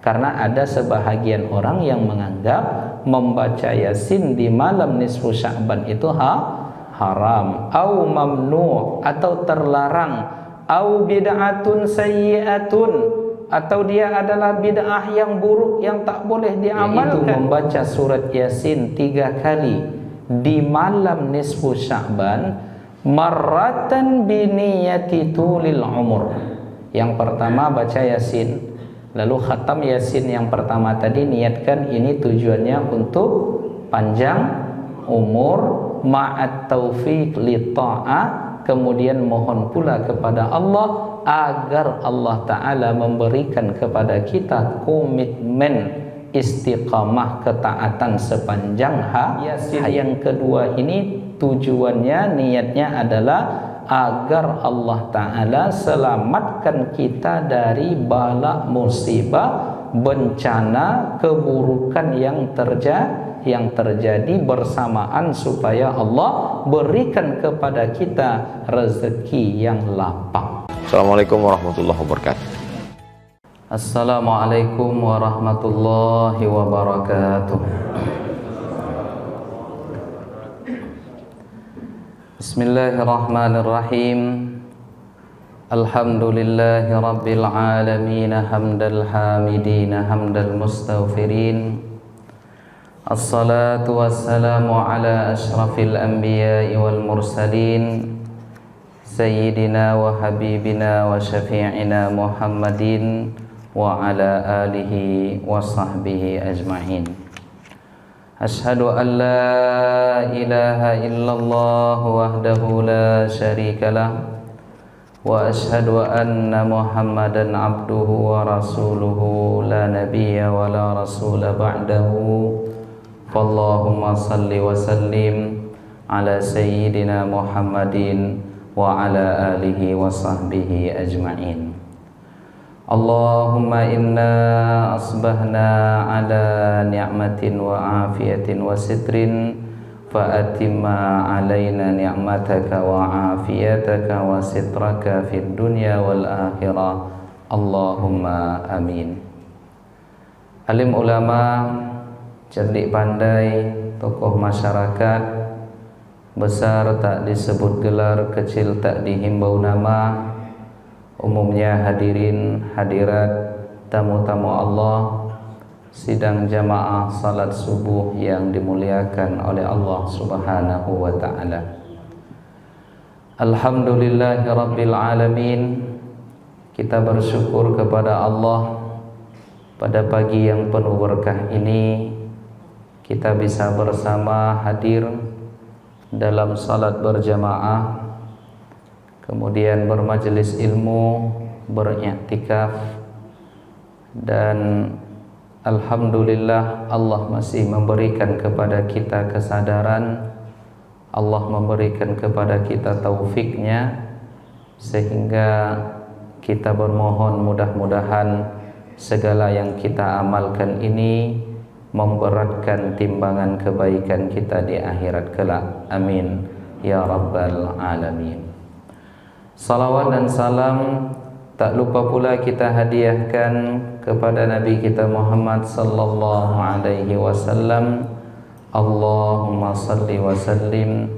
Karena ada sebahagian orang yang menganggap membaca Yasin di malam nisfu Sya'ban itu haram, au mamnu' atau terlarang, au bid'atun sayyi'atun atau dia adalah bid'ah yang buruk yang tak boleh diamalkan. Yaitu membaca surat Yasin 3 kali di malam nisfu Sya'ban marratan biniyati tulil umur. Yang pertama baca Yasin, lalu khatam Yasin yang pertama tadi niatkan ini tujuannya untuk panjang umur ma'at taufiq li ta'ah, kemudian mohon pula kepada Allah agar Allah Ta'ala memberikan kepada kita komitmen istiqamah ketaatan sepanjang Yasin. Yang kedua ini tujuannya, niatnya adalah agar Allah Ta'ala selamatkan kita dari bala musibah, bencana, keburukan yang terjadi bersamaan, supaya Allah berikan kepada kita rezeki yang lapang. Assalamualaikum warahmatullahi wabarakatuh. Assalamualaikum warahmatullahi wabarakatuh. Bismillahirrahmanirrahim. Alhamdulillahi rabbil alamin, hamdal hamidin, hamdal mustaghfirin. Assalatu wassalamu ala ashrafil anbiya'i wal mursalin, sayyidina wa habibina wa syafi'ina Muhammadin wa ala alihi wa sahbihi ajma'in. Ashhadu an la ilaha illallah wahdahu la syarika lah, wa ashhadu anna Muhammadan abduhu wa rasuluhu la nabiyya wa la rasula ba'dahu. Fallahumma salli wa sallim ala sayyidina Muhammadin wa ala alihi wa sahbihi ajma'in. Allahumma inna asbahna ala ni'matin wa afiyatin wa sitrin, fa atimma alaina ni'mataka wa afiyataka wa sitraka fid dunya wal akhirah. Allahumma amin. Alim ulama, cerdik pandai, tokoh masyarakat, besar tak disebut gelar, kecil tak dihimbau nama, umumnya hadirin hadirat, tamu-tamu Allah, sidang jamaah salat subuh yang dimuliakan oleh Allah Subhanahu wa ta'ala. Alhamdulillahi rabbil alamin. Kita bersyukur kepada Allah pada pagi yang penuh berkah ini kita bisa bersama hadir dalam salat berjamaah, kemudian bermajelis ilmu, beriktikaf, dan alhamdulillah Allah masih memberikan kepada kita kesadaran, Allah memberikan kepada kita taufiknya, sehingga kita bermohon mudah-mudahan segala yang kita amalkan ini memberatkan timbangan kebaikan kita di akhirat kelak. Amin ya rabbal alamin. Salawat dan salam tak lupa pula kita hadiahkan kepada Nabi kita Muhammad sallallahu alaihi wasallam. Allahumma salli wa sallim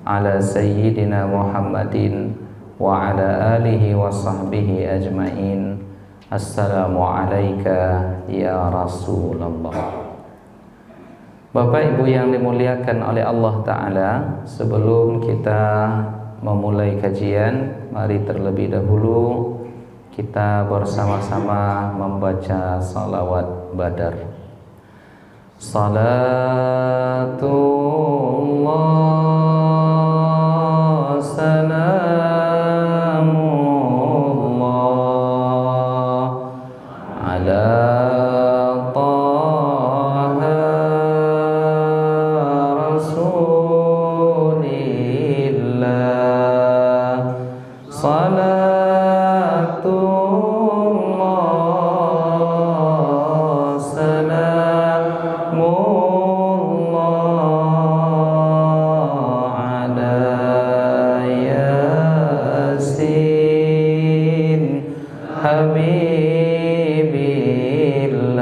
ala sayyidina Muhammadin wa ala alihi wa sahbihi ajma'in. Assalamu alayka ya Rasulullah. Bapak Ibu yang dimuliakan oleh Allah Ta'ala, sebelum kita memulai kajian, mari terlebih dahulu kita bersama-sama membaca salawat badar. Salatullah salamullah ala Habibillah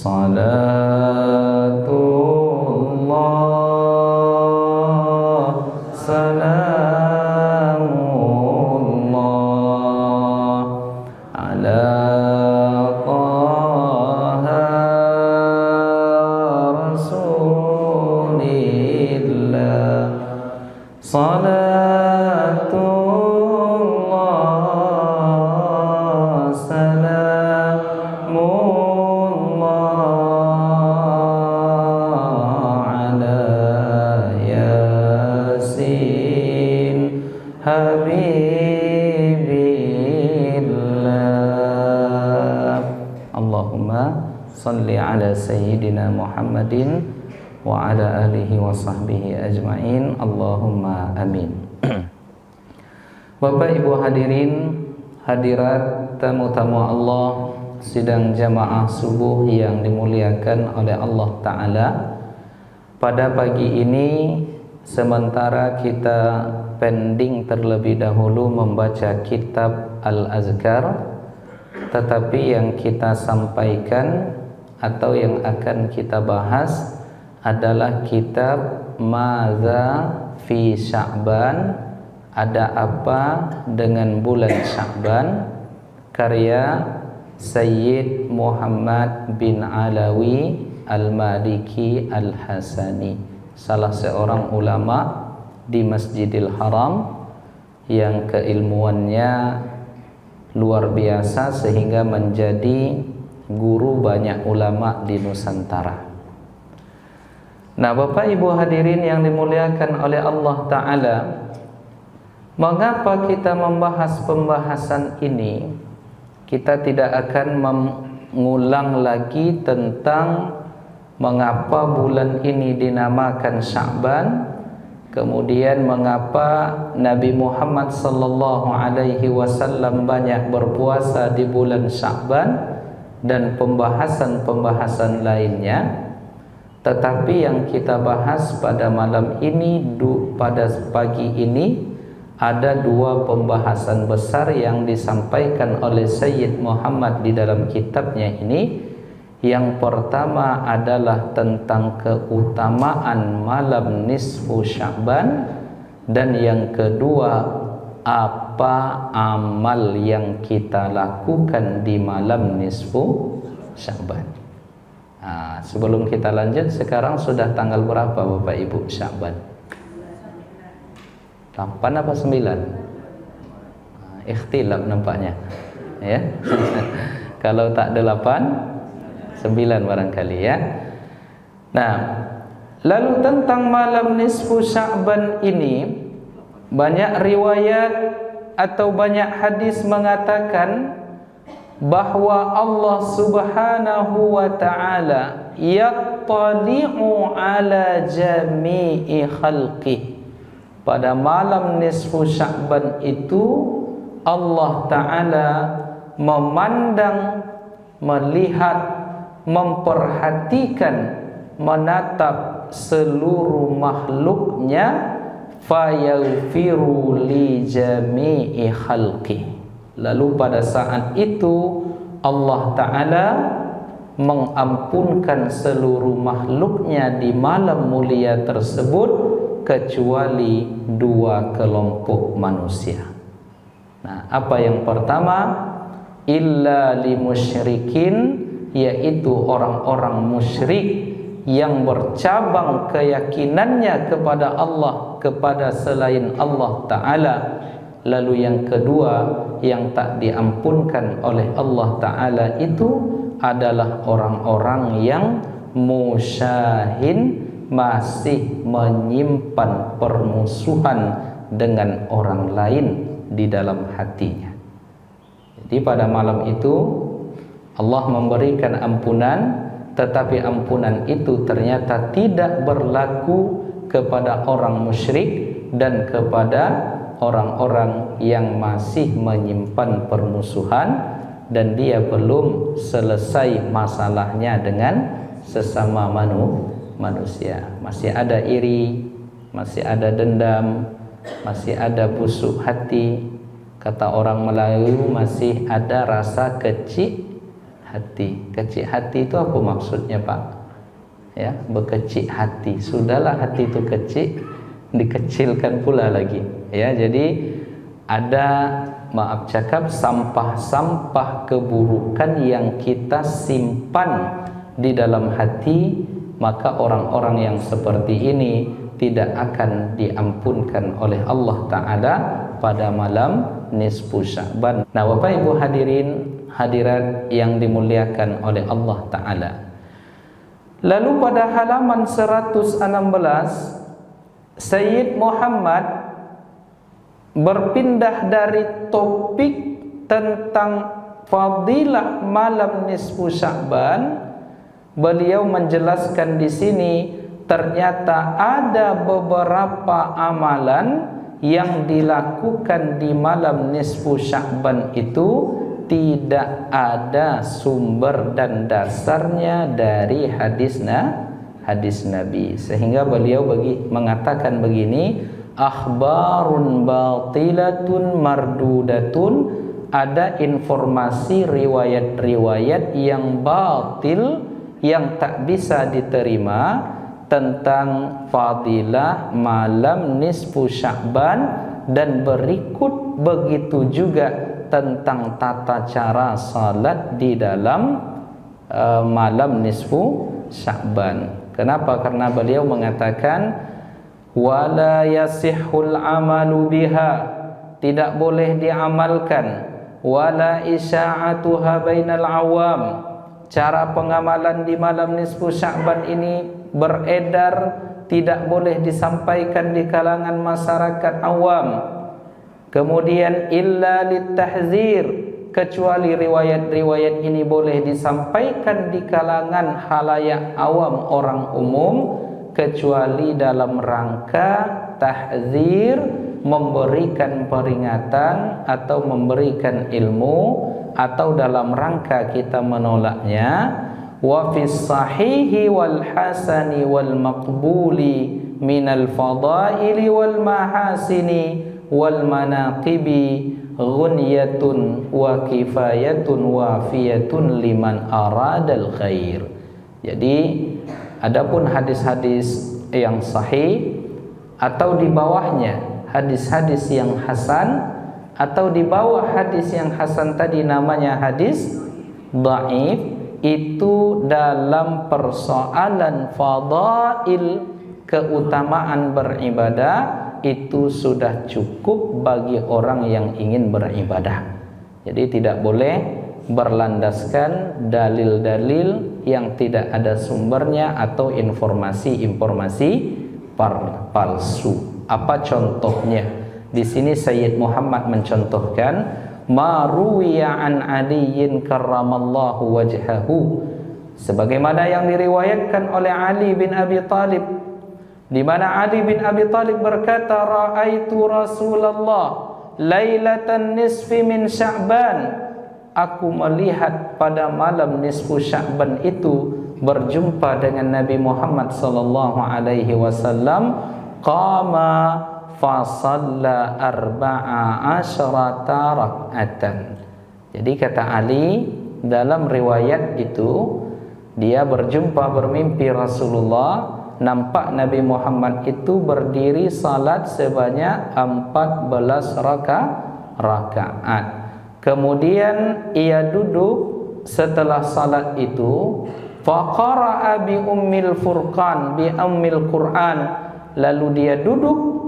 Salatullah salamullah ala Taha Rasulillah. Salatullah salamullah ala Yasin Habibillah. Allahumma salli ala Sayyidina Muhammadin wa ala alihi wa sahbihi ajma'in. Allahumma amin. Bapak Ibu hadirin, hadirat tamu-tamu Allah, sidang jamaah subuh yang dimuliakan oleh Allah Ta'ala. Pada pagi ini, sementara kita pending terlebih dahulu membaca kitab Al-Azkar, tetapi yang kita sampaikan atau yang akan kita bahas adalah kitab Madza fi Sya'ban, ada apa dengan bulan Sya'ban, karya Sayyid Muhammad bin Alawi Al-Maliki Al-Hasani, salah seorang ulama di Masjidil Haram yang keilmuannya luar biasa sehingga menjadi guru banyak ulama di Nusantara. Nah, Bapak Ibu hadirin yang dimuliakan oleh Allah Ta'ala, mengapa kita membahas pembahasan ini? Kita tidak akan mengulang lagi tentang mengapa bulan ini dinamakan Sya'ban, kemudian mengapa Nabi Muhammad sallallahu alaihi wasallam banyak berpuasa di bulan Sya'ban, dan pembahasan-pembahasan lainnya. Tetapi yang kita bahas pada malam ini, pada pagi ini, ada dua pembahasan besar yang disampaikan oleh Sayyid Muhammad di dalam kitabnya ini. Yang pertama adalah tentang keutamaan malam nisfu Sya'ban, dan yang kedua, apa amal yang kita lakukan di malam nisfu Sya'ban. Nah, sebelum kita lanjut, sekarang sudah tanggal berapa Bapak Ibu Sya'ban? 8 apa 9? Ikhtilaf nampaknya, ya. Kalau tak 8, 9 barangkali, ya. Nah, lalu tentang malam nisfu Sya'ban ini, banyak riwayat atau banyak hadis mengatakan bahwa Allah Subhanahu wa ta'ala yattali'u ala jami'i khalqih. Pada malam nisfu Sya'ban itu Allah Ta'ala memandang, melihat, memperhatikan, menatap seluruh makhluknya, fayaghfiru li jami'i khalqih. Lalu pada saat itu Allah Ta'ala mengampunkan seluruh makhluknya di malam mulia tersebut, kecuali dua kelompok manusia. Nah, apa yang pertama? Illa li musyrikin, yaitu orang-orang musyrik yang bercabang keyakinannya kepada Allah, kepada selain Allah Ta'ala. Lalu yang kedua, yang tak diampunkan oleh Allah Ta'ala itu adalah orang-orang yang musyahin, masih menyimpan permusuhan dengan orang lain di dalam hatinya. Jadi pada malam itu Allah memberikan ampunan, tetapi ampunan itu ternyata tidak berlaku kepada orang musyrik dan kepada orang-orang yang masih menyimpan permusuhan dan dia belum selesai masalahnya dengan sesama manusia. Masih ada iri, masih ada dendam, masih ada busuk hati. Kata orang Melayu, masih ada rasa kecil hati. Kecil hati itu apa maksudnya, Pak? Ya, berkecil hati. Sudahlah hati itu kecil, dikecilkan pula lagi. Ya, jadi ada, maaf cakap, sampah-sampah keburukan yang kita simpan di dalam hati, maka orang-orang yang seperti ini tidak akan diampunkan oleh Allah Ta'ala pada malam nisfu Sya'ban. Nah, Bapak Ibu hadirin hadirat yang dimuliakan oleh Allah Ta'ala, lalu pada halaman 116 Sayyid Muhammad berpindah dari topik tentang fadilah malam nisfu Sya'ban. Beliau menjelaskan di sini ternyata ada beberapa amalan yang dilakukan di malam nisfu Sya'ban itu tidak ada sumber dan dasarnya dari hadis Nabi, sehingga beliau mengatakan begini, akhbarun batilatun mardudatun, ada informasi riwayat-riwayat yang batil, yang tak bisa diterima tentang fadilah malam nisfu Sya'ban, dan berikut begitu juga tentang tata cara salat di dalam malam nisfu Sya'ban. Kenapa? Karena beliau mengatakan wala yasihul amalu biha, tidak boleh diamalkan, wala isya'atuha bainal awam, cara pengamalan di malam nisfu Sya'ban ini beredar, tidak boleh disampaikan di kalangan masyarakat awam. Kemudian illa litahzir, kecuali riwayat-riwayat ini boleh disampaikan di kalangan halayak awam, orang umum, kecuali dalam rangka tahzir, memberikan peringatan atau memberikan ilmu, atau dalam rangka kita menolaknya. Wa fis sahihi wal hasani wal maqbuli minal fadaili wal mahasini wal manaqibi ghunyatun wa kifayatun wafiyatun liman aradal khair. Jadi adapun hadis-hadis yang sahih atau di bawahnya hadis-hadis yang hasan, atau di bawah hadis yang hasan tadi namanya hadis dhaif, itu dalam persoalan fadail, keutamaan beribadah, itu sudah cukup bagi orang yang ingin beribadah. Jadi tidak boleh berlandaskan dalil-dalil yang tidak ada sumbernya atau informasi-informasi palsu. Apa contohnya? Di sini Sayyid Muhammad mencontohkan ma ruwiya an Aliyin karramallahu wajhahu, sebagaimana yang diriwayatkan oleh Ali bin Abi Talib, di mana Ali bin Abi Talib berkata, raaitu Rasulullah lailatan nisfi min Sya'ban, aku melihat pada malam nisfu Sya'ban itu berjumpa dengan Nabi Muhammad sallallahu alaihi wasallam, qama fasalla arba'a asyrata rak'atan. Jadi kata Ali, dalam riwayat itu dia berjumpa, bermimpi Rasulullah, nampak Nabi Muhammad itu berdiri salat sebanyak 14 rakaat. Kemudian ia duduk setelah salat itu, faqara'a bi ummil furqan, bi ummil Qur'an, lalu dia duduk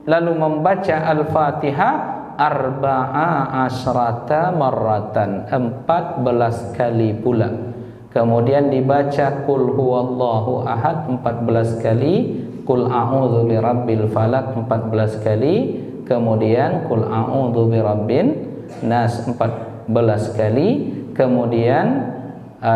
lalu membaca Al-Fatihah arba'a asyrata marratan, 14 kali pula. Kemudian dibaca Qul huwallahu ahad 14 kali, Qul a'udzu birabbil falaq 14 kali, kemudian Qul a'udzu birabbin nas 14 kali, kemudian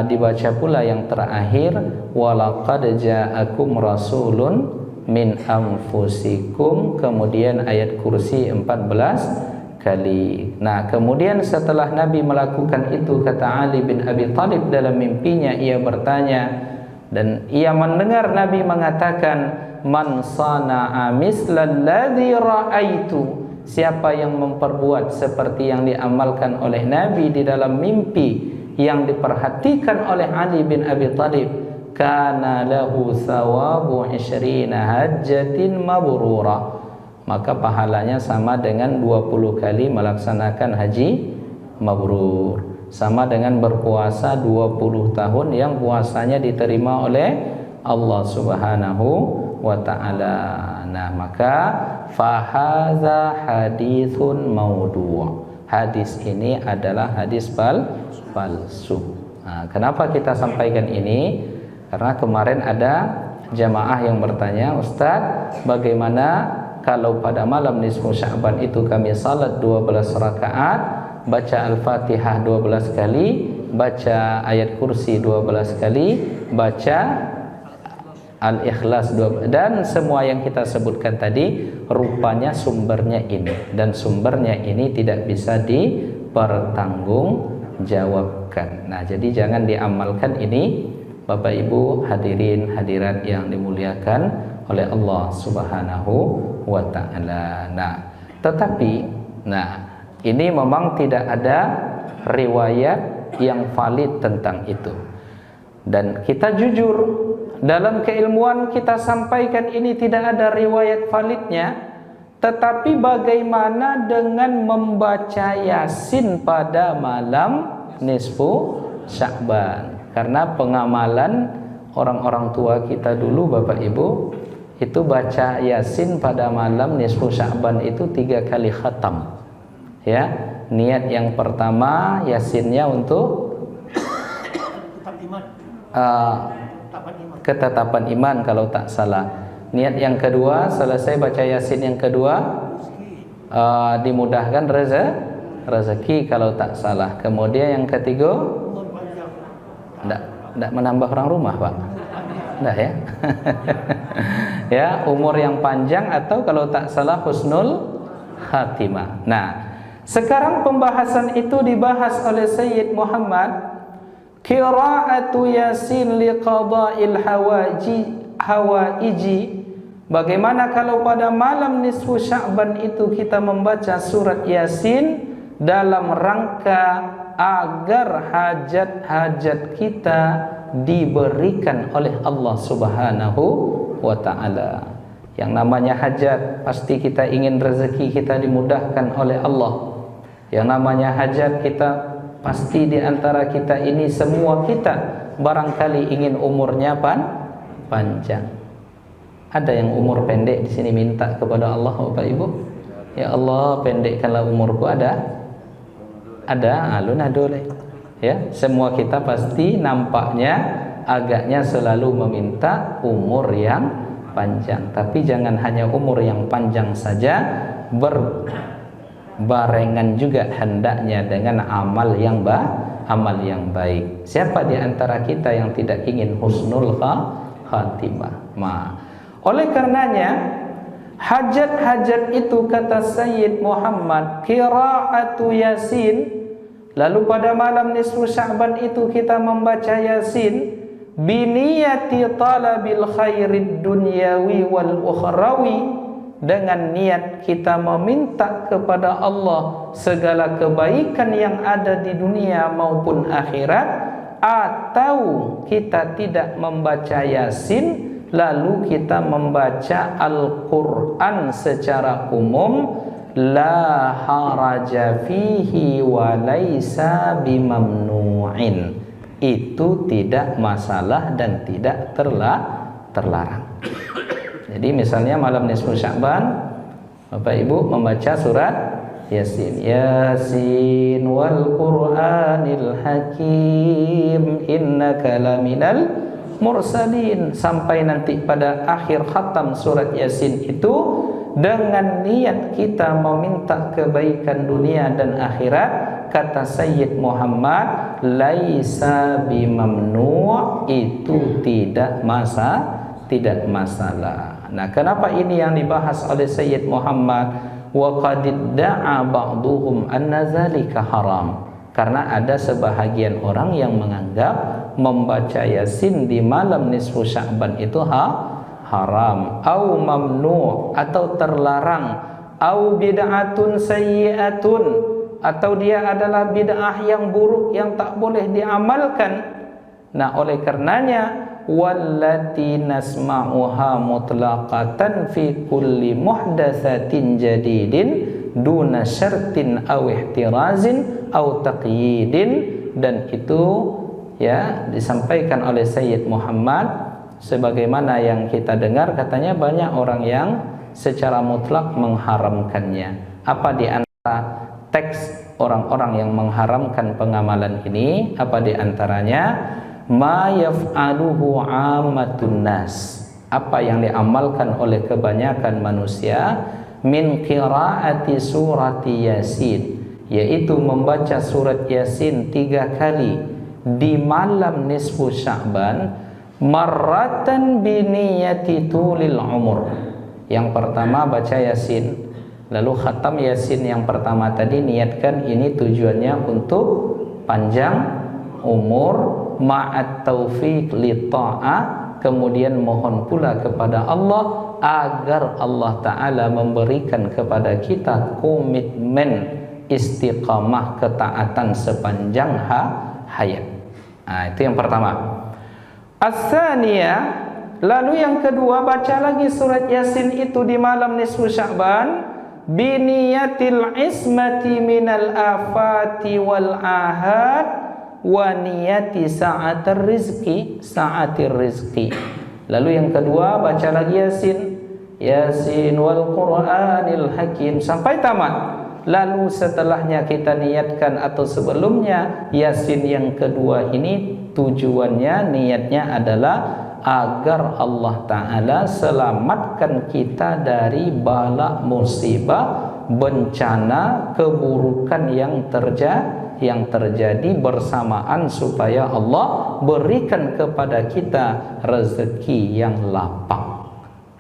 dibaca pula yang terakhir walaqad ja'akum rasulun min anfusikum, kemudian ayat kursi 14 kali. Nah, kemudian setelah Nabi melakukan itu, kata Ali bin Abi Talib dalam mimpinya, ia bertanya dan ia mendengar Nabi mengatakan, man sana'a mislalladzi ra'aitu, siapa yang memperbuat seperti yang diamalkan oleh Nabi di dalam mimpi, yang diperhatikan oleh Ali bin Abi Thalib, kana lahu thawabu 20 hajjatin mabrurah, maka pahalanya sama dengan 20 kali melaksanakan haji mabrur, sama dengan berpuasa 20 tahun yang puasanya diterima oleh Allah Subhanahu wa ta'ala. Nah, maka fahadza haditsun maudhu'. Hadis ini adalah hadis palsu. Nah, kenapa kita sampaikan ini? Karena kemarin ada jamaah yang bertanya, Ustaz, bagaimana kalau pada malam nisfu Sya'ban itu kami salat 12 rakaat, baca Al-Fatihah 12 kali, baca ayat kursi 12 kali, baca Al-Ikhlas 12, dan semua yang kita sebutkan tadi rupanya sumbernya ini, dan sumbernya ini tidak bisa dipertanggungjawabkan. Nah, jadi jangan diamalkan ini, Bapak Ibu hadirin hadirat yang dimuliakan oleh Allah Subhanahu wa ta'ala. Nah, tetapi ini memang tidak ada riwayat yang valid tentang itu. Dan kita jujur, dalam keilmuan kita sampaikan ini tidak ada riwayat validnya. Tetapi bagaimana dengan membaca Yasin pada malam nisfu Sya'ban? Karena pengamalan orang-orang tua kita dulu, Bapak Ibu, itu baca Yasin pada malam nisfu Sya'ban itu 3 kali khatam. Ya, niat yang pertama Yasinnya untuk ketetapan iman kalau tak salah. Niat yang kedua, selesai baca Yasin yang kedua, dimudahkan rezeki kalau tak salah. Kemudian yang ketiga, tidak menambah orang rumah, Pak. Tidak ya. Ya, umur yang panjang atau kalau tak salah husnul khatimah. Nah, sekarang pembahasan itu dibahas oleh Sayyid Muhammad, qira'atu Yasin liqada'il hawaiji. Bagaimana kalau pada malam nisfu Sya'ban itu kita membaca surat Yasin dalam rangka agar hajat-hajat kita diberikan oleh Allah Subhanahu wa ta'ala. Yang namanya hajat, pasti kita ingin rezeki kita dimudahkan oleh Allah. Yang namanya hajat, kita pasti di antara kita ini semua kita barangkali ingin umurnya panjang. Ada yang umur pendek di sini minta kepada Allah, Bapak Ibu, ya Allah pendekkanlah umurku. Ada alun adole. Ya, semua kita pasti nampaknya agaknya selalu meminta umur yang panjang. Tapi jangan hanya umur yang panjang saja, barengan juga hendaknya dengan amal yang baik. Siapa di antara kita yang tidak ingin husnul khatimah? Oleh karenanya hajat-hajat itu, kata Sayyid Muhammad, qira'atu Yasin. Lalu pada malam nisfu Sya'ban itu kita membaca Yasin biniyati talabil khairid dunyawi wal ukhrawi, dengan niat kita meminta kepada Allah segala kebaikan yang ada di dunia maupun akhirat. Atau kita tidak membaca Yasin, lalu kita membaca Al-Quran secara umum, la haraja fihi wa laisa bimamnu'in, itu tidak masalah dan tidak terlarang. Jadi misalnya malam nisfu Sya'ban, Bapak Ibu membaca surat Yasin, Yasin wal Qur'anil Hakim innaka laminal mursalin, sampai nanti pada akhir khatam surat Yasin itu dengan niat kita meminta kebaikan dunia dan akhirat. Kata Sayyid Muhammad, laisa bimamnu', itu tidak masalah. Nah, kenapa ini yang dibahas oleh Sayyid Muhammad? Wa qad da'a ba'duhum anna zalika haram. Karena ada sebahagian orang yang menganggap membaca Yasin di malam nisfu Sya'ban itu haram, au mamnu', atau terlarang, au bid'atun sayyi'atun, atau dia adalah bid'ah yang buruk yang tak boleh diamalkan. Nah, oleh karenanya wallati nasma'uha mutlaqatan fi kulli muhdatsatin jadidin duna syartin aw ihtirazin aw taqyidin. Dan itu ya disampaikan oleh Sayyid Muhammad sebagaimana yang kita dengar, katanya banyak orang yang secara mutlak mengharamkannya. Apa di antara teks orang-orang yang mengharamkan pengamalan ini? Apa di antaranya? Ma yaf'aluhu 'ammatun nas, apa yang diamalkan oleh kebanyakan manusia, min qiraati surati Yasin, yaitu membaca surat Yasin 3 kali di malam nisfu Sya'ban, marratan bi niyati tulil umur. Yang pertama baca Yasin, lalu khatam Yasin yang pertama tadi, niatkan ini tujuannya untuk panjang umur, ma'at taufiq li ta'ah, kemudian mohon pula kepada Allah agar Allah Ta'ala memberikan kepada kita komitmen istiqamah ketaatan sepanjang hayat. Nah, itu yang pertama. As-tsaniyah, lalu yang kedua baca lagi surat Yasin itu di malam nisfu Sya'ban biniyatil ismati minal afati wal ahad wa niyati sa'atir rizqi. Lalu yang kedua baca lagi Yasin wal Qur'anil Hakim sampai tamat. Lalu setelahnya kita niatkan, atau sebelumnya Yasin yang kedua ini tujuannya, niatnya adalah agar Allah Ta'ala selamatkan kita dari bala musibah, bencana, keburukan yang terjadi bersamaan, supaya Allah berikan kepada kita rezeki yang lapang.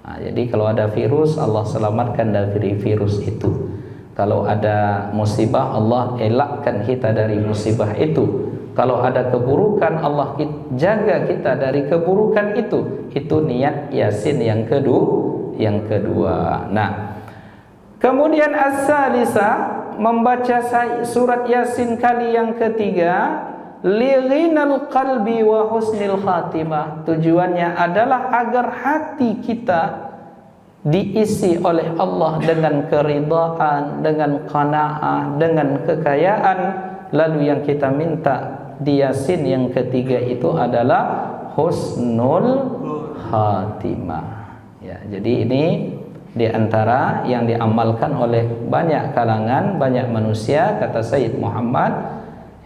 Nah, jadi kalau ada virus, Allah selamatkan dari virus itu. Kalau ada musibah, Allah elakkan kita dari musibah itu. Kalau ada keburukan, Allah jaga kita dari keburukan itu. Itu niat Yasin yang kedua. Nah, kemudian as-salisa, membaca surat Yasin kali yang ketiga, lighinal qalbi wa husnil khatimah. Tujuannya adalah agar hati kita diisi oleh Allah dengan keridhaan, dengan qanaah, dengan kekayaan. Lalu yang kita minta di Yasin yang ketiga itu adalah husnul khatimah. Ya, jadi ini di antara yang diamalkan oleh banyak kalangan, banyak manusia, kata Sayyid Muhammad,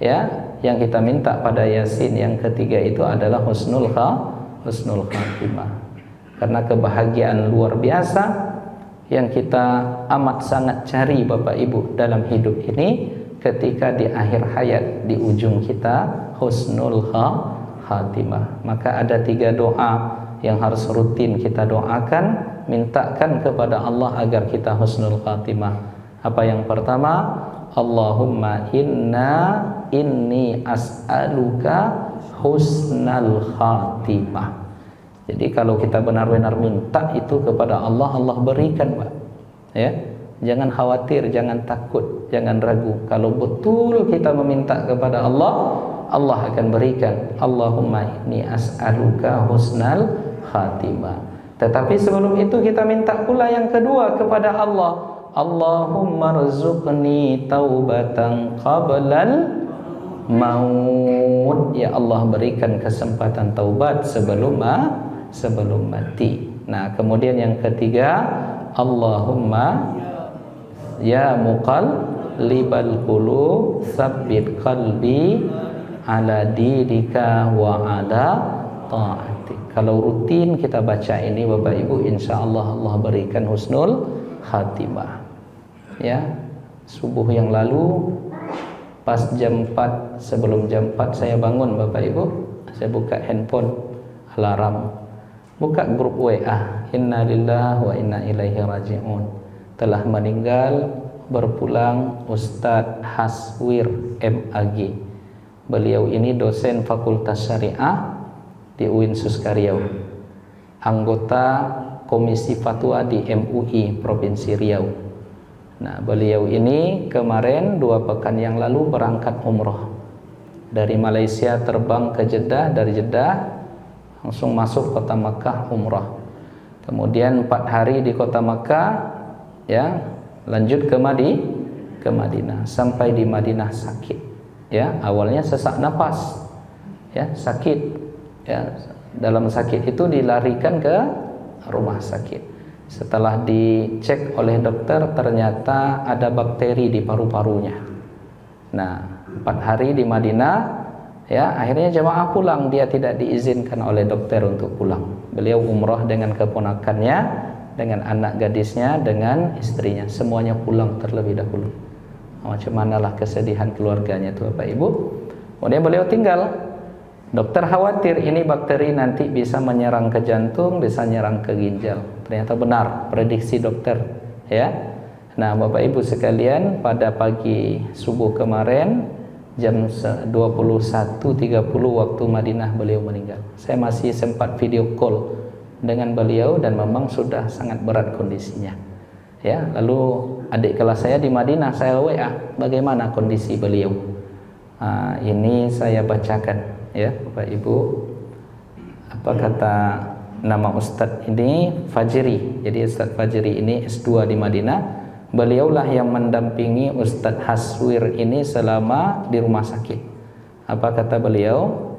ya, yang kita minta pada Yasin yang ketiga itu adalah husnul khatimah. Karena kebahagiaan luar biasa yang kita amat sangat cari Bapak Ibu dalam hidup ini, ketika di akhir hayat, di ujung kita husnul khatimah. Maka ada 3 doa yang harus rutin kita doakan, mintakan kepada Allah agar kita husnul khatimah. Apa yang pertama? Allahumma inni as'aluka husnal khatimah. Jadi kalau kita benar-benar minta itu kepada Allah, Allah berikan, Pak. Ya. Jangan khawatir, jangan takut, jangan ragu. Kalau betul kita meminta kepada Allah, Allah akan berikan. Allahumma inni as'aluka husnal khatimah. Tetapi sebelum itu kita minta pula yang kedua kepada Allah. Allahumma rzuqni taubatan qablal maut. Ya Allah, berikan kesempatan taubat sebelum mati. Nah, kemudian yang ketiga, Allahumma ya muqallibal qulub tsabbit qalbi ala dinika wa ala ta'atik. Kalau rutin kita baca ini Bapak Ibu, insyaallah Allah berikan husnul khatimah. Ya, subuh yang lalu pas jam 4, sebelum jam 4 saya bangun Bapak Ibu, saya buka handphone alarm, buka grup WA, inna lillahi wa inna ilaihi raji'un. Telah meninggal, berpulang Ustadz Haswir MAG. Beliau ini dosen Fakultas Syariah di UIN Suskariau, anggota Komisi Fatwa di MUI Provinsi Riau. Nah, beliau ini kemarin 2 pekan yang lalu berangkat umroh dari Malaysia, terbang ke Jeddah, dari Jeddah langsung masuk kota Makkah umroh. Kemudian 4 hari di kota Makkah, ya, lanjut ke Madinah. Sampai di Madinah sakit, ya, awalnya sesak napas, ya, sakit, ya, dalam sakit itu dilarikan ke rumah sakit. Setelah dicek oleh dokter, ternyata ada bakteri di paru-parunya. Nah, 4 hari di Madinah, ya, akhirnya jemaah pulang. Dia tidak diizinkan oleh dokter untuk pulang. Beliau umrah dengan keponakannya, dengan anak gadisnya, dengan istrinya. Semuanya pulang terlebih dahulu. Macam manalah kesedihan keluarganya tuh Bapak Ibu. Kemudian beliau tinggal. Dokter khawatir ini bakteri nanti bisa menyerang ke jantung, bisa menyerang ke ginjal. Ternyata benar prediksi dokter, ya. Nah, Bapak Ibu sekalian, pada pagi subuh kemarin jam 21.30 waktu Madinah beliau meninggal. Saya masih sempat video call dengan beliau dan memang sudah sangat berat kondisinya. Ya, lalu adik kelas saya di Madinah, saya WA, bagaimana kondisi beliau? Ini saya bacakan, ya Bapak Ibu. Apa kata nama Ustadz ini? Fajri. Jadi Ustadz Fajri ini S2 di Madinah. Beliaulah yang mendampingi Ustadz Haswir ini selama di rumah sakit. Apa kata beliau?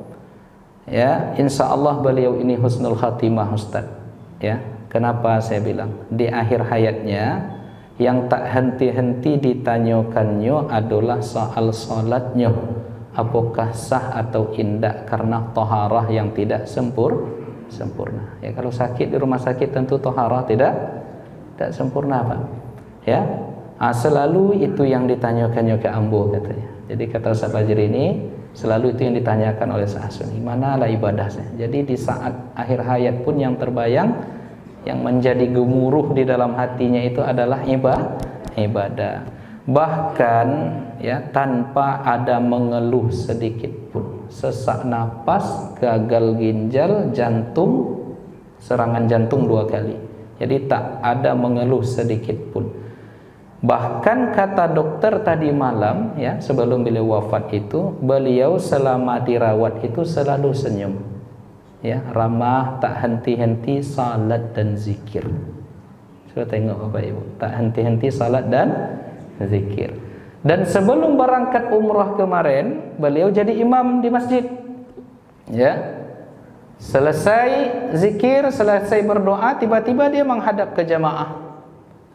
Ya, insya Allah beliau ini husnul khatimah Ustadz. Ya, kenapa saya bilang? Di akhir hayatnya yang tak henti-henti ditanyakannya adalah soal salatnya. Apakah sah atau indah karena toharah yang tidak sempurna. Ya, kalau sakit di rumah sakit tentu toharah tidak sempurna, Pak. Ya, selalu itu yang ditanyakannya ke ambo katanya. Jadi kata Ustaz Fajri ini selalu itu yang ditanyakan oleh Sahasuni. Manalah ibadahnya. Jadi di saat akhir hayat pun yang terbayang, yang menjadi gemuruh di dalam hatinya itu adalah ibadah. Bahkan ya tanpa ada mengeluh sedikit pun. Sesak napas, gagal ginjal, jantung, serangan jantung 2 kali. Jadi tak ada mengeluh sedikit pun. Bahkan kata dokter tadi malam, ya, sebelum beliau wafat itu, beliau selama dirawat itu selalu senyum, ya, ramah, tak henti-henti salat dan zikir. Sudah tengok Bapak Ibu, tak henti-henti salat dan zikir. Dan sebelum berangkat umrah kemarin, beliau jadi imam di masjid, ya. Selesai zikir, selesai berdoa, tiba-tiba dia menghadap ke jamaah.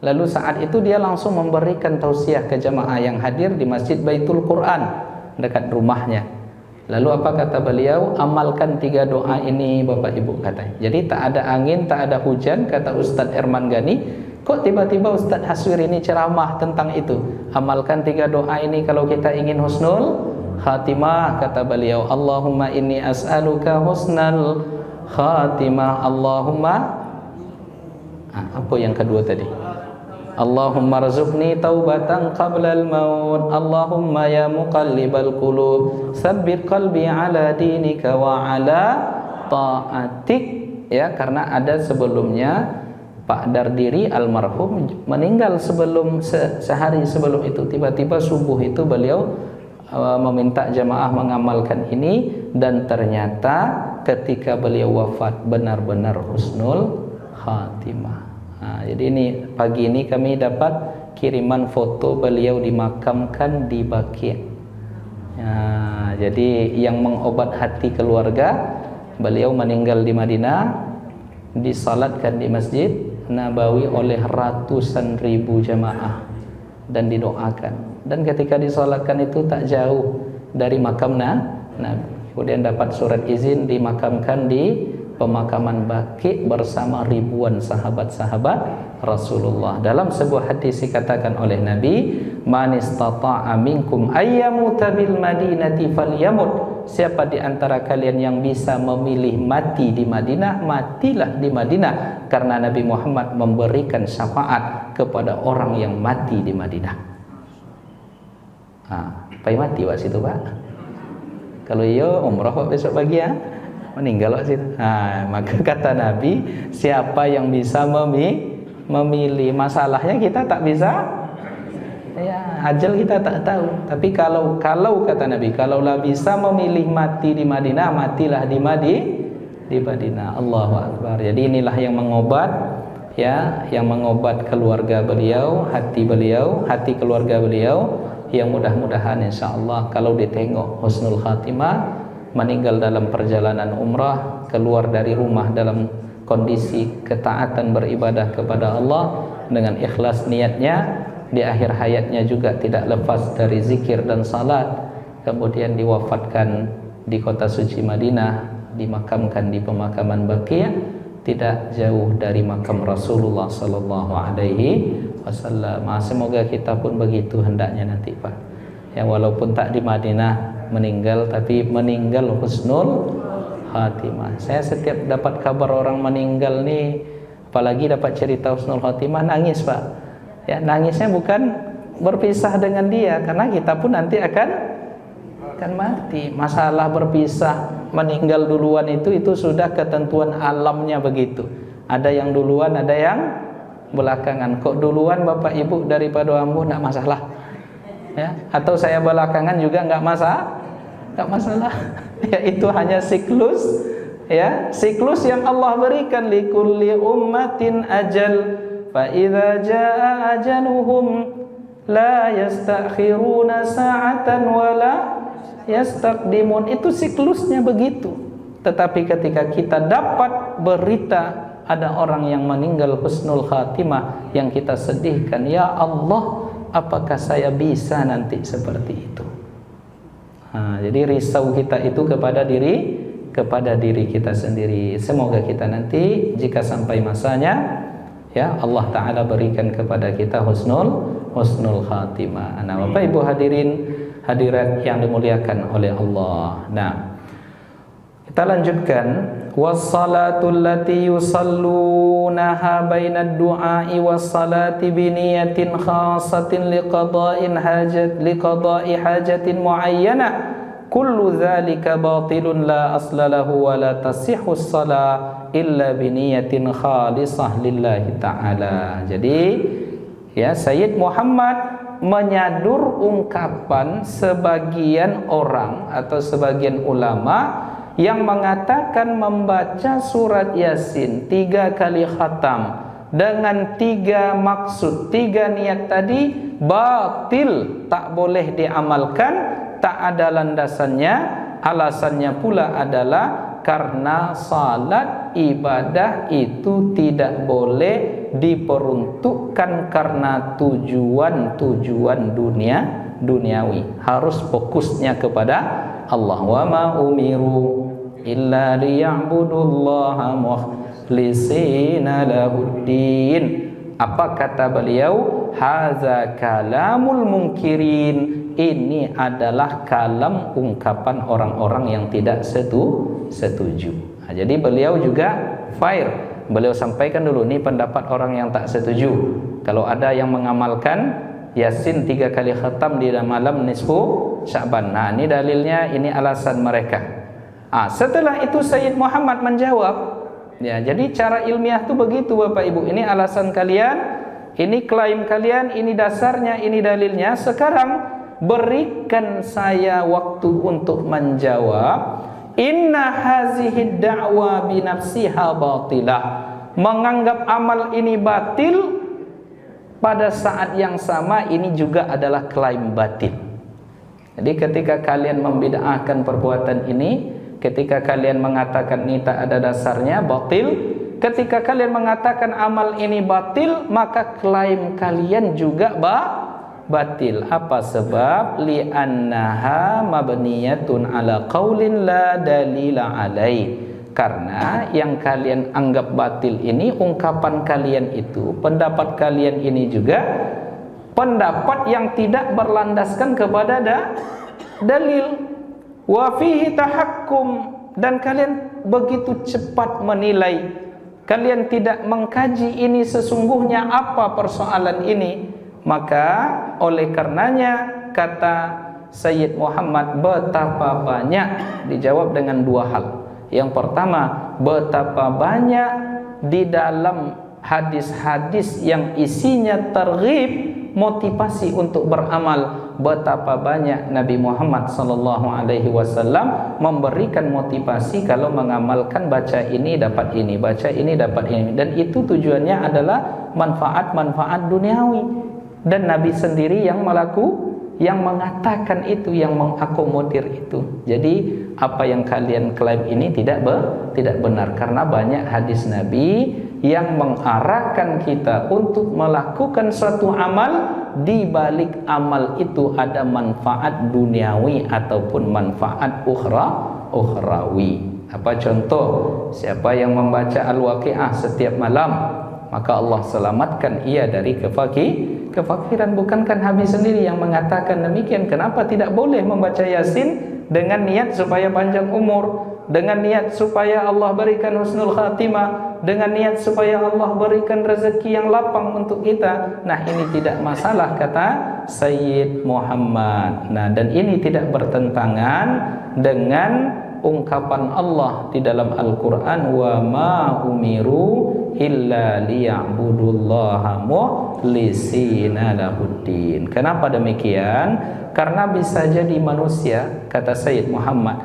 Lalu saat itu dia langsung memberikan tausiah ke jamaah yang hadir di Masjid Baitul Quran dekat rumahnya. Lalu apa kata beliau? Amalkan 3 doa ini Bapak Ibu katanya. Jadi tak ada angin, tak ada hujan, kata Ustadz Erman Gani. Kok tiba-tiba Ustadz Haswir ini ceramah tentang itu? Amalkan 3 doa ini kalau kita ingin husnul khatimah, kata beliau. Allahumma inni as'aluka husnal khatimah. Allahumma, apa yang kedua tadi? Allahumma rzuqni taubatan qablal maut. Allahumma ya muqallibal qulub tsabbit qalbi ala dinika wa ala ta'atik. Ya, karena ada sebelumnya Pak Dardiri almarhum meninggal sebelum sehari sebelum itu. Tiba-tiba subuh itu beliau meminta jamaah mengamalkan ini, dan ternyata ketika beliau wafat benar-benar husnul khatimah. Nah, jadi ini pagi ini kami dapat kiriman foto beliau dimakamkan di Baqi'. Nah, jadi yang mengobat hati keluarga, beliau meninggal di Madinah, disalatkan di Masjid Nabawi oleh ratusan ribu jamaah dan didoakan. Dan ketika disalatkan itu tak jauh dari makam Nabi. Kemudian dapat surat izin dimakamkan di pemakaman Baqi' bersama ribuan sahabat-sahabat Rasulullah. Dalam sebuah hadis dikatakan oleh Nabi, "Man istata'a minkum ayyamuta bil madinati falyamut." Siapa di antara kalian yang bisa memilih mati di Madinah, matilah di Madinah, karena Nabi Muhammad memberikan syafaat kepada orang yang mati di Madinah. Pai mati Pak situ, Pak. Kalau iya umrah Pak besok pagi ya. Meninggal waktu itu. Maka kata Nabi, siapa yang bisa memilih, masalahnya kita tak bisa Ya, ajal kita tak tahu. Tapi kalau kata Nabi, kalaulah bisa memilih mati di Madinah, matilah di Madinah. Allahu Akbar. Jadi inilah yang mengobat, ya, yang mengobat keluarga beliau, hati keluarga beliau, yang mudah-mudahan insyaallah kalau ditengok husnul khatimah, meninggal dalam perjalanan umrah, keluar dari rumah dalam kondisi ketaatan beribadah kepada Allah dengan ikhlas niatnya, di akhir hayatnya juga tidak lepas dari zikir dan salat, kemudian diwafatkan di kota suci Madinah, dimakamkan di pemakaman Baqi', tidak jauh dari makam Rasulullah sallallahu alaihi wasallam. Semoga kita pun begitu hendaknya nanti, Pak. Ya, walaupun tak di Madinah meninggal, tapi meninggal husnul khatimah. Saya setiap dapat kabar orang meninggal nih, apalagi dapat cerita husnul khatimah, nangis, Pak. Ya, nangisnya bukan berpisah dengan dia, karena kita pun nanti akan mati. Masalah berpisah, meninggal duluan itu sudah ketentuan alamnya begitu. Ada yang duluan, ada yang belakangan. Kok duluan Bapak Ibu daripada ambo, enggak masalah. Ya, atau saya belakangan juga enggak masalah. Ya, itu hanya siklus, ya, siklus yang Allah berikan. Likulli ummatin ajal, fa idza jaa ajaluhum la yastakhiruna sa'atan wala yastaqdimun. Itu siklusnya begitu. Tetapi ketika kita dapat berita ada orang yang meninggal husnul khatimah, yang kita sedihkan, ya Allah, apakah saya bisa nanti seperti itu? Jadi risau kita itu kepada diri kita sendiri. Semoga kita nanti jika sampai masanya, ya, Allah Ta'ala berikan kepada kita husnul khatimah. Nah, Bapak Ibu hadirat yang dimuliakan oleh Allah. Nah, kita lanjutkan. Wassalatul lati yusallunaha bainad du'a'i wassalati biniyatin khasatin liqada'i hajatin muayyana, kullu dzalika batilun la asla lahu wa la tasihhu shalah illa biniyatin khalisah lillahi ta'ala. Jadi, ya, Sayyid Muhammad menyadur ungkapan sebagian orang atau sebagian ulama yang mengatakan membaca surat Yasin 3 kali khatam dengan 3 maksud, 3 niat tadi batil, tak boleh diamalkan, tak ada landasannya. Alasannya pula adalah karena salat ibadah itu tidak boleh diperuntukkan karena tujuan duniawi. Harus fokusnya kepada Allah. Wa ma umiru illa liya'budullaha mukhlishina lahuddin. Apa kata beliau? Haza kalamul munkirin. Ini adalah kalam ungkapan orang-orang yang tidak setuju. Nah, jadi beliau juga fair. Beliau sampaikan dulu, ini pendapat orang yang tak setuju. Kalau ada yang mengamalkan Yasin 3 kali khatam di malam nisfu Sya'ban. Nah, ini dalilnya, ini alasan mereka. Setelah itu Sayyid Muhammad menjawab, ya, jadi cara ilmiah itu begitu Bapak Ibu. Ini alasan kalian, ini klaim kalian, ini dasarnya, ini dalilnya. Sekarang berikan saya waktu untuk menjawab. Inna hazihi da'wa binafsiha batilah. Menganggap amal ini batil, pada saat yang sama ini juga adalah klaim batil. Jadi ketika kalian membid'ahkan perbuatan ini, ketika kalian mengatakan ini tak ada dasarnya, batil. Ketika kalian mengatakan amal ini batil, maka klaim kalian juga batil. Apa sebab? Li'annaha mabniyatun ala qaulin la dalila alaih. Karena yang kalian anggap batil ini, ungkapan kalian itu, pendapat kalian ini juga pendapat yang tidak berlandaskan kepada dalil. Wa fihi tahakkum, dan kalian begitu cepat menilai. Kalian tidak mengkaji ini sesungguhnya apa persoalan ini. Maka oleh karenanya kata Sayyid Muhammad, betapa banyak, dijawab dengan 2 hal. Yang pertama, betapa banyak di dalam hadis-hadis yang isinya targhib motivasi untuk beramal. Betapa banyak Nabi Muhammad sallallahu alaihi wasallam memberikan motivasi kalau mengamalkan, baca ini dapat ini, baca ini dapat ini, dan itu tujuannya adalah manfaat-manfaat duniawi. Dan Nabi sendiri yang mengatakan itu, yang mengakomodir itu. Jadi apa yang kalian klaim ini tidak benar, karena banyak hadis Nabi yang mengarahkan kita untuk melakukan suatu amal, di balik amal itu ada manfaat duniawi ataupun manfaat ukhrawi. Apa contoh? Siapa yang membaca Al-Waqiah setiap malam, maka Allah selamatkan ia dari kefakiran. Bukankah Nabi sendiri yang mengatakan demikian? Kenapa tidak boleh membaca Yasin dengan niat supaya panjang umur, dengan niat supaya Allah berikan husnul khatimah, dengan niat supaya Allah berikan rezeki yang lapang untuk kita? Nah, ini tidak masalah, kata Sayyid Muhammad. Nah, dan ini tidak bertentangan dengan ungkapan Allah di dalam Al-Quran, wa ma umiru illa liya'budullaha mukhlisina lahuddin. Kenapa demikian? Karena bisa jadi manusia, kata Sayyid Muhammad,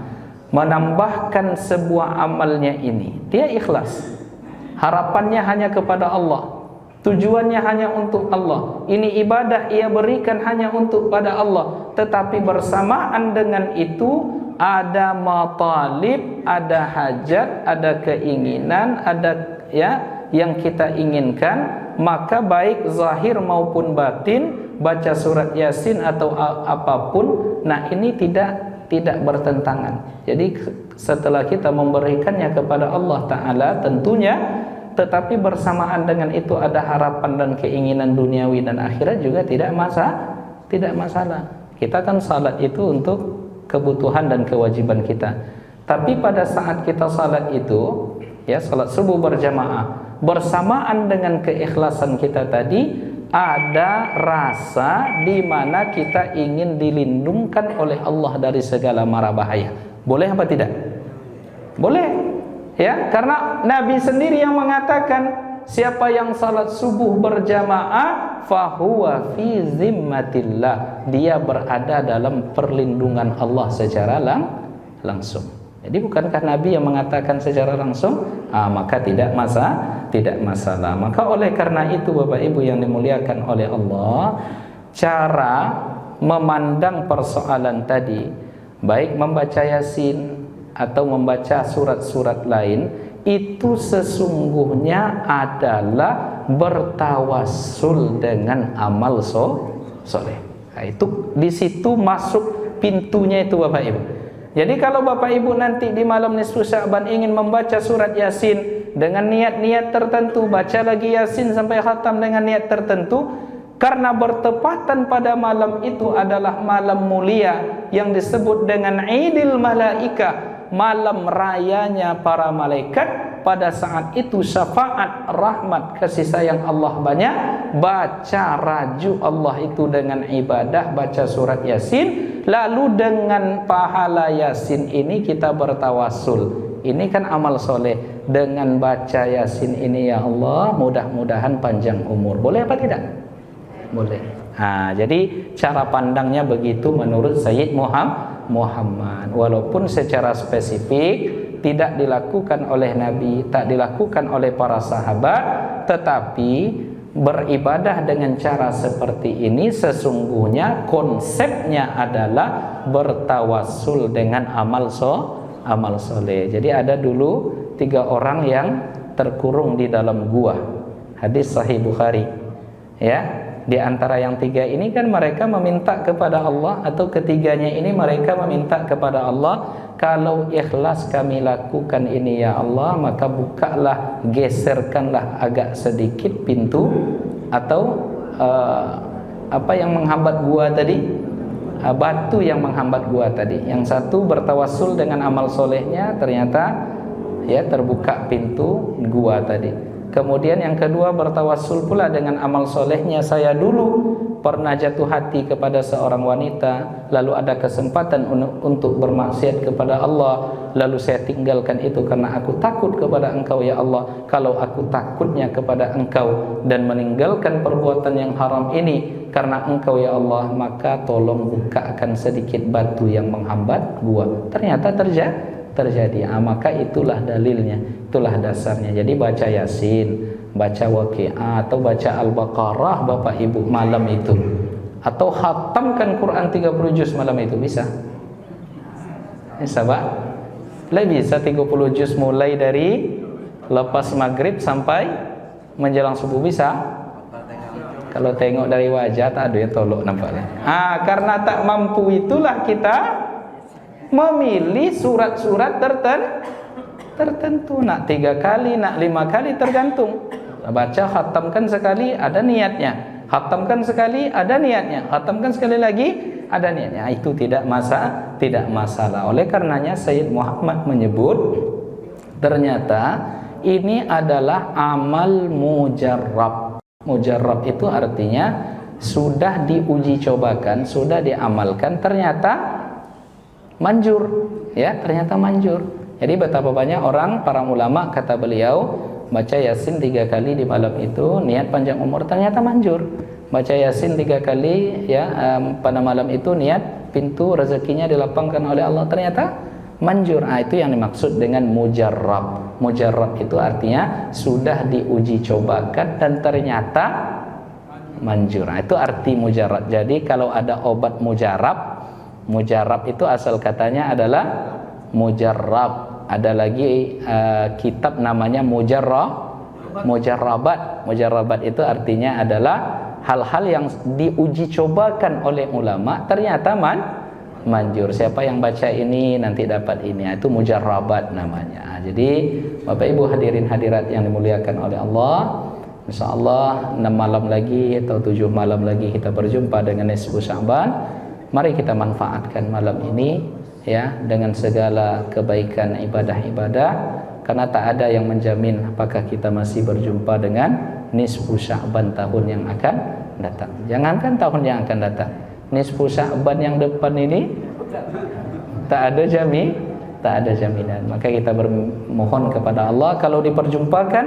menambahkan sebuah amalnya ini, dia ikhlas, harapannya hanya kepada Allah, tujuannya hanya untuk Allah, ini ibadah ia berikan hanya untuk pada Allah. Tetapi bersamaan dengan itu ada matalib, ada hajat, ada keinginan, ada yang kita inginkan, maka baik zahir maupun batin, baca surat Yasin atau apapun, nah ini tidak bertentangan. Jadi setelah kita memberikannya kepada Allah Ta'ala tentunya, tetapi bersamaan dengan itu ada harapan dan keinginan duniawi dan akhirat juga tidak masalah. Kita kan salat itu untuk kebutuhan dan kewajiban kita. Tapi pada saat kita salat itu, salat subuh berjamaah, bersamaan dengan keikhlasan kita tadi, ada rasa di mana kita ingin dilindungkan oleh Allah dari segala mara bahaya. Boleh apa tidak? Boleh. Ya, karena Nabi sendiri yang mengatakan, siapa yang salat subuh berjamaah fahuwa fi zimmatillah, dia berada dalam perlindungan Allah secara langsung. Jadi bukankah Nabi yang mengatakan secara langsung? Maka tidak masalah. Maka oleh karena itu, Bapak Ibu yang dimuliakan oleh Allah, cara memandang persoalan tadi, baik membaca Yasin atau membaca surat-surat lain, itu sesungguhnya adalah bertawassul dengan amal soleh. Nah, itu di situ masuk pintunya itu, Bapak Ibu. Jadi kalau Bapak Ibu nanti di malam nisfu Sya'ban ingin membaca surat Yasin dengan niat-niat tertentu, baca lagi Yasin sampai khatam dengan niat tertentu, karena bertepatan pada malam itu adalah malam mulia yang disebut dengan Idul Malaikah, malam rayanya para malaikat. Pada saat itu syafaat, rahmat, kasih sayang Allah banyak. Baca raju Allah itu dengan ibadah, baca surat Yasin. Lalu dengan pahala Yasin ini kita bertawassul. Ini kan amal soleh. Dengan baca Yasin ini, ya Allah, mudah-mudahan panjang umur. Boleh apa tidak? Boleh. Jadi cara pandangnya begitu menurut Sayyid Muhammad. Walaupun secara spesifik tidak dilakukan oleh Nabi, tak dilakukan oleh para sahabat, tetapi beribadah dengan cara seperti ini sesungguhnya konsepnya adalah bertawassul dengan amal soleh. Jadi ada dulu 3 orang yang terkurung di dalam gua. Hadis Sahih Bukhari. Di antara yang 3 ini kan mereka meminta kepada Allah, atau ketiganya ini mereka meminta kepada Allah, kalau ikhlas kami lakukan ini ya Allah, maka bukalah, geserkanlah agak sedikit pintu atau apa yang menghambat gua tadi, batu yang menghambat gua tadi. Yang satu bertawassul dengan amal solehnya, ternyata terbuka pintu gua tadi. Kemudian yang kedua, bertawassul pula dengan amal solehnya. Saya dulu pernah jatuh hati kepada seorang wanita, lalu ada kesempatan untuk bermaksiat kepada Allah, lalu saya tinggalkan itu karena aku takut kepada Engkau ya Allah. Kalau aku takutnya kepada Engkau dan meninggalkan perbuatan yang haram ini karena Engkau ya Allah, maka tolong bukakan sedikit batu yang menghambat gua. Ternyata terjadi. Maka itulah dalilnya, itulah dasarnya. Jadi baca Yasin, baca Waqiah atau baca Al-Baqarah Bapak Ibu malam itu, atau khatamkan Quran 30 juz malam itu, bisa? Bisa Pak? Bisa 30 juz mulai dari lepas maghrib sampai menjelang subuh, bisa? Kalau tengok dari wajah tak ada yang tolok nampaknya. Karena tak mampu itulah kita memilih surat-surat tertentu. Nak 3 kali, nak 5 kali, tergantung. Baca, khatamkan sekali, ada niatnya. Khatamkan sekali, ada niatnya. Khatamkan sekali lagi, ada niatnya. Itu tidak masalah. Oleh karenanya Sayyid Muhammad menyebut, ternyata ini adalah amal mujarrab. Mujarrab itu artinya sudah diuji cobakan, sudah diamalkan, ternyata manjur, ya, ternyata manjur. Jadi betapa banyak orang, para ulama kata beliau, baca Yasin 3 kali di malam itu niat panjang umur, ternyata manjur. Baca Yasin 3 kali ya pada malam itu niat pintu rezekinya dilapangkan oleh Allah, ternyata manjur. Itu yang dimaksud dengan mujarrab. Mujarrab itu artinya sudah diuji cobakan dan ternyata manjur. Itu arti mujarrab. Jadi kalau ada obat mujarab itu asal katanya adalah mujarrab. Ada lagi kitab namanya mujarrabat. Mujarrabat itu artinya adalah hal-hal yang diuji cobakan oleh ulama, ternyata manjur. Siapa yang baca ini nanti dapat ini. Itu mujarrabat namanya. Jadi Bapak Ibu hadirin hadirat yang dimuliakan oleh Allah, insyaallah 6 malam lagi atau 7 malam lagi kita berjumpa dengan nisfu Sya'ban. Mari kita manfaatkan malam ini ya dengan segala kebaikan ibadah-ibadah, karena tak ada yang menjamin apakah kita masih berjumpa dengan nisfu Sya'ban tahun yang akan datang. Jangankan tahun yang akan datang, nisfu Sya'ban yang depan ini tak ada jaminan. Maka kita bermohon kepada Allah, kalau diperjumpakan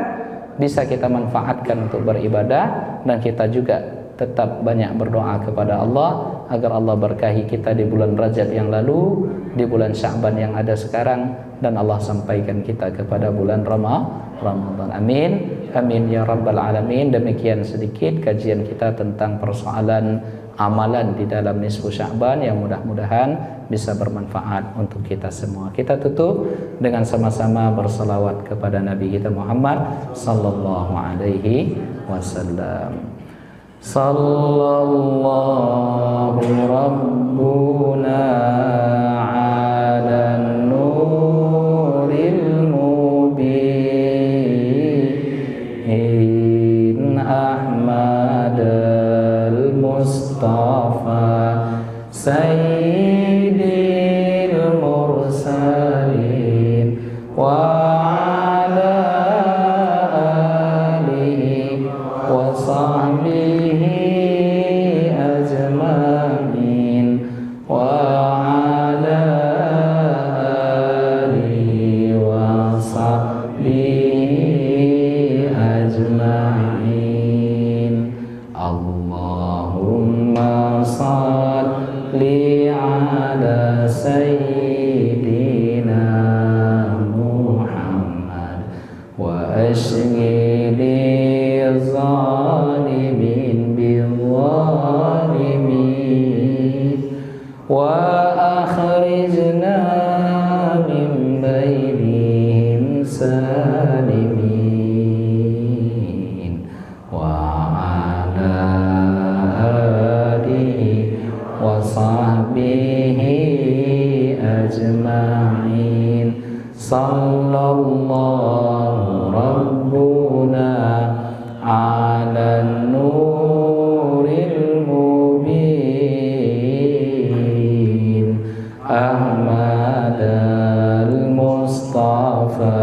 bisa kita manfaatkan untuk beribadah, dan kita juga tetap banyak berdoa kepada Allah agar Allah berkahi kita di bulan Rajab yang lalu, di bulan Sya'ban yang ada sekarang, dan Allah sampaikan kita kepada bulan Ramadan. Amin. Amin ya rabbal alamin. Demikian sedikit kajian kita tentang persoalan amalan di dalam nisfu Sya'ban yang mudah-mudahan bisa bermanfaat untuk kita semua. Kita tutup dengan sama-sama berselawat kepada Nabi kita Muhammad sallallahu alaihi wasallam. Sallallahu rabbuna ala nuril mubin Ahmad al-Mustafa Sayyidil Mursalin wa ala alihi wa sahbihi ajma'in wa ala alihi wa sahbihi ajma'in. Allahumma salli ala sayyidina Muhammad wa ashghili zalimin bizzalimin wa akhrijna min bainihim salimin wa ala alihi wa sahbihi ajma'in. Sallallahu rabbuna ala nuril mubin Ahmad al-Mustafa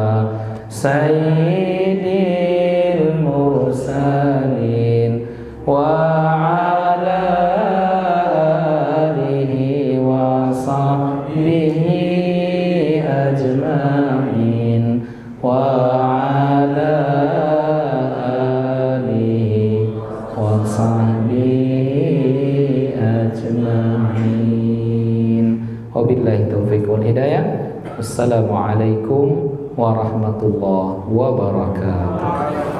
Sayyidil المرسلين وعلى آله وصحبه أجمعين وعلى آله وصحبه أجمعين وبالله التوفيق والهداية. Assalamualaikum warahmatullahi wabarakatuh.